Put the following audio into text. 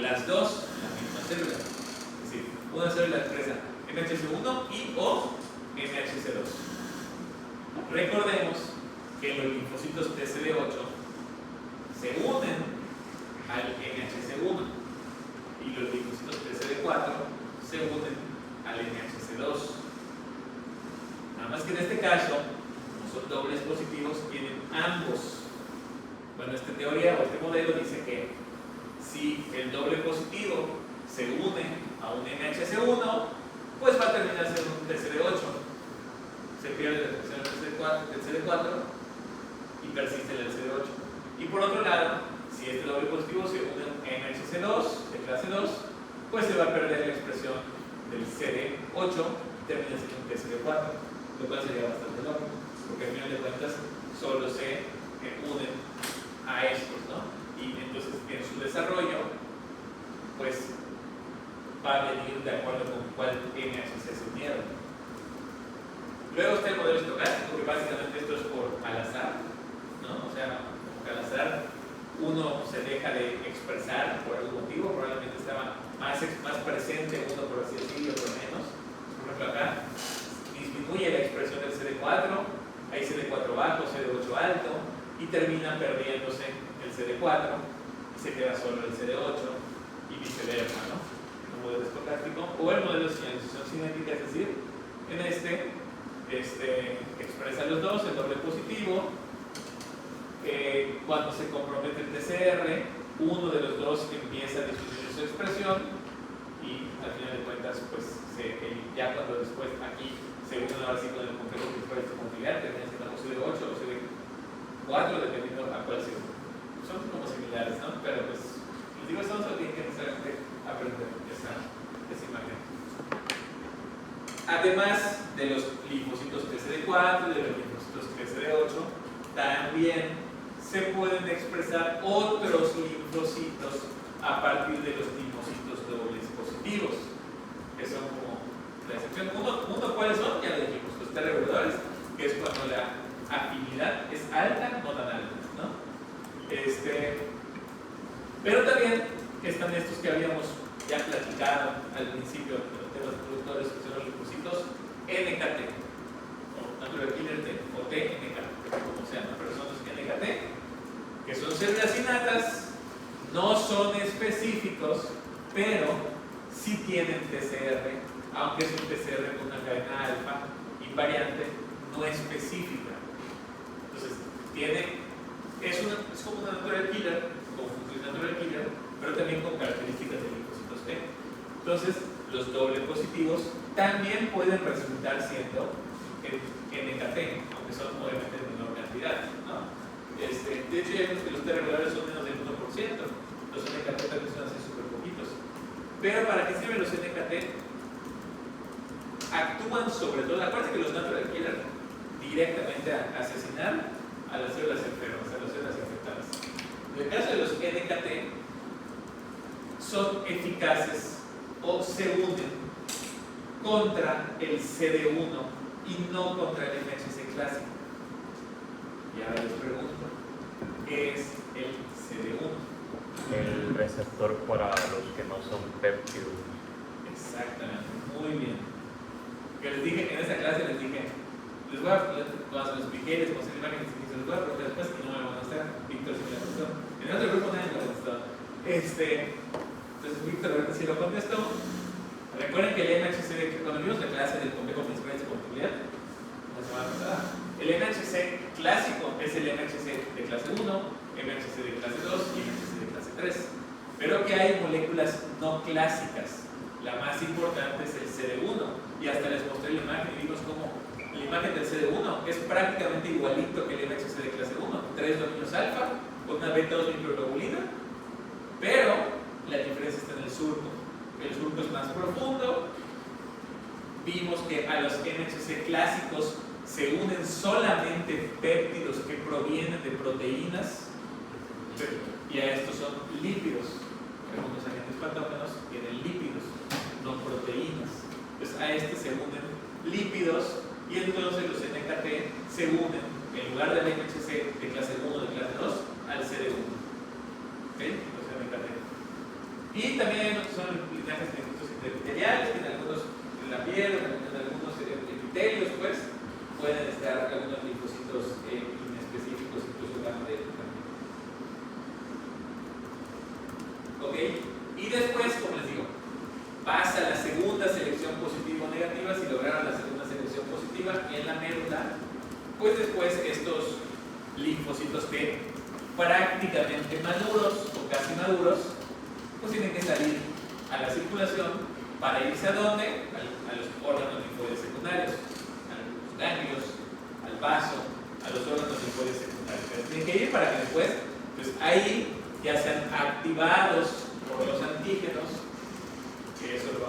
las dos en la misma célula. Es decir, una célula expresa MHC1 y o MHC2. Recordemos que los linfocitos TCD8 se unen al MHC1 y los linfocitos TCD4 se unen al MHC2. Nada más que en este caso, como son dobles positivos, tienen ambos. Bueno, esta teoría o este modelo dice que si el doble positivo se une a un MHC1, pues va a terminar siendo un TCD8. Se pierde la expresión del CD4 y persiste el CD8. Y por otro lado, si este doble positivo se une a un MHC2 de clase 2, pues se va a perder la expresión del CD8 y termina siendo un TCD4, lo cual sería bastante lógico, porque al final de cuentas solo se unen a estos, ¿no? Y entonces en su desarrollo, pues va a venir de acuerdo con cuál MHC se unieron. Luego está el modelo estocástico, que básicamente esto es por al azar, ¿no? O sea, como que al azar uno se deja de expresar por algún motivo, probablemente estaba más presente uno por así decirlo, por menos. Por ejemplo, acá disminuye la expresión del CD4, hay CD4 bajo, CD8 alto, y termina perdiéndose el CD4 y se queda solo el CD8 y viceversa, ¿no? El modelo estocástico o el modelo de señalización cinética, es decir, en expresa los dos, el doble positivo. Cuando se compromete el TCR, uno de los dos empieza a disminuir su expresión y al final de cuentas, pues ya cuando después aquí se une ahora sí con el complejo principal familiar, termina siendo CD8 o CD4, dependiendo a cuál se une. Son como similares, ¿no? Pero pues, les digo, eso no tienen que necesariamente aprender esa imagen. Además de los linfocitos TCD4 y de los linfocitos TCD8, también se pueden expresar otros linfocitos a partir de los linfocitos dobles positivos, que son como la excepción. Uno ¿cuáles son? Ya lo dijimos, los T reguladores, que es cuando la afinidad es alta, no tan alta, ¿no? Pero también están estos que habíamos ya platicado al principio de los temas productores, que son los linfocitos NKT, o Natural Killer T, o TNK, como sean, ¿no? Pero son los NKT, que son células innatas, no son específicos, pero sí tienen TCR, aunque es un TCR con una cadena alfa invariante, no específica. Entonces, es como una natural killer, como función natural killer, pero también con características de linfocitos T. Entonces, los doble positivos también pueden resultar siendo NKT, aunque son obviamente de menor cantidad, ¿no? De hecho, ya vemos que los T regulares son menos del 1%, los NKT también son así súper poquitos. Pero ¿para qué sirven los NKT? Actúan sobre todo, acuérdense que los natural killer directamente a asesinar a las células enfermas, a las células infectadas. En el caso de los NKT, son eficaces o se unen contra el CD1 y no contra el MHC clásico. Y ahora les pregunto, ¿qué es el CD1? El receptor para los que no son péptidos. Exactamente, muy bien. Que les dije, en esa clase les dije, cuando les expliqué, les puse la imagen y se les voy a preguntar después y no me van a contestar. Víctor sí me la contestó. En el otro grupo nadie me la contestó. Entonces Víctor sí lo contestó. Recuerden que el MHC, cuando vimos la clase del complejo principal de compatibilidad, la semana pasada, el MHC clásico es el MHC de clase 1, MHC de clase 2 y MHC de clase 3. Pero que hay moléculas no clásicas. La más importante es el CD1. Y hasta les mostré la imagen y vimos cómo la imagen del CD1 es prácticamente igualito que el MHC de clase 1. 3 dominios alfa con una beta-2 microglobulina, pero la diferencia está en el surco. El surco es más profundo. Vimos que a los MHC clásicos se unen solamente péptidos que provienen de proteínas y a estos son lípidos. Algunos agentes patógenos tienen lípidos, no proteínas. Entonces a este se unen lípidos y entonces los NKT se unen en lugar del MHC de clase 1 de clase 2 al CD1. ¿Ok? Los NKT. Y también hay otros que son linajes epiteliales, que en algunos, en la piel, en algunos epitelios, pues, pueden estar algunos linfocitos inespecíficos, incluso gamma delta. ¿Ok? Y después, como les digo, pasa la segunda selección positiva o negativa. Si lograron la segunda selección positiva en la médula, pues después estos linfocitos que prácticamente maduros o casi maduros, pues tienen que salir a la circulación para irse a dónde? A los órganos linfoides secundarios, a los ganglios, al vaso, a los órganos linfoides secundarios. Pero tienen que ir para que después, pues ahí ya sean activados por los antígenos